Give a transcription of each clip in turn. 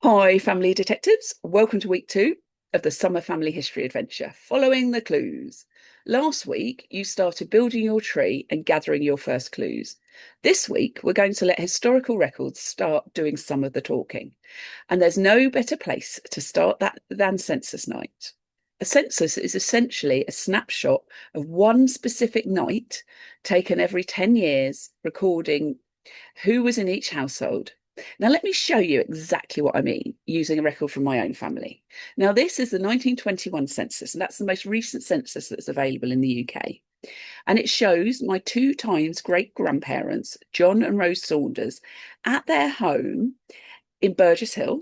Hi, family detectives. Welcome to week 2 of the Summer Family History Adventure, following the clues. Last week, you started building your tree and gathering your first clues. This week, we're going to let historical records start doing some of the talking. And there's no better place to start that than census night. A census is essentially a snapshot of one specific night taken every 10 years, recording who was in each household. Now, let me show you exactly what I mean using a record from my own family. Now, this is the 1921 census, and that's the most recent census that's available in the UK. And it shows my 2 times great grandparents, John and Rose Saunders, at their home in Burgess Hill.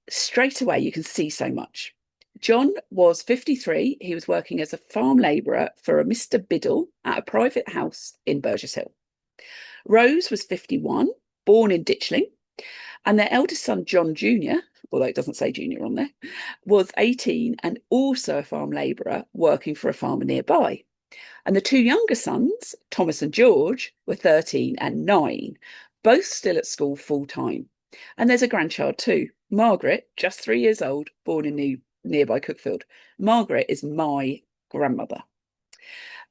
Straight away, you can see so much. John was 53. He was working as a farm labourer for a Mr. Biddle at a private house in Burgess Hill. Rose was 51, born in Ditchling, and their eldest son, John Jr., although it doesn't say Junior on there, was 18 and also a farm labourer working for a farmer nearby. And the 2 younger sons, Thomas and George, were 13 and 9, both still at school full time. And there's a grandchild too, Margaret, just 3 years old, born in nearby Cookfield. Margaret is my grandmother.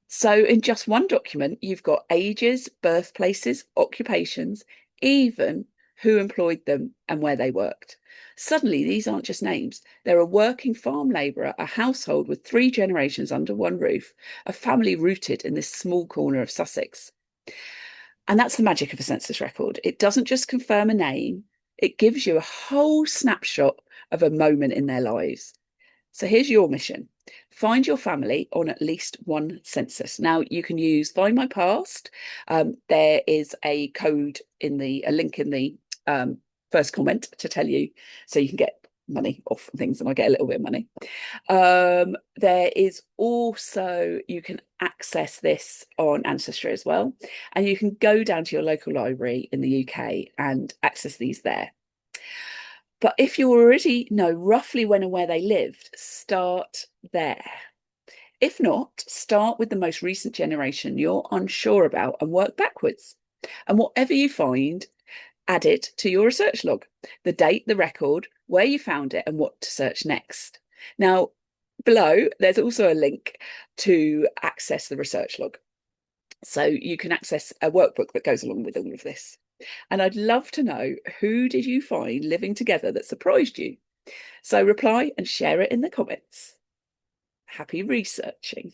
So in just one document, you've got ages, birthplaces, occupations, even who employed them and where they worked. Suddenly, these aren't just names. They're a working farm labourer, a household with 3 generations under one roof, a family rooted in this small corner of Sussex. And that's the magic of a census record. It doesn't just confirm a name, it gives you a whole snapshot of a moment in their lives. So here's your mission. Find your family on at least one census. Now, you can use Find My Past. There is a code a link in the first comment to tell you, so you can get money off things, and I get a little bit of money. There is also, you can access this on Ancestry as well, and you can go down to your local library in the UK and access these there. But if you already know roughly when and where they lived, start there. If not, start with the most recent generation you're unsure about and work backwards. And whatever you find, add it to your research log. The date, the record, where you found it, and what to search next. Now, below, there's also a link to access the research log. So you can access a workbook that goes along with all of this. And I'd love to know, who did you find living together that surprised you? So reply and share it in the comments. Happy researching.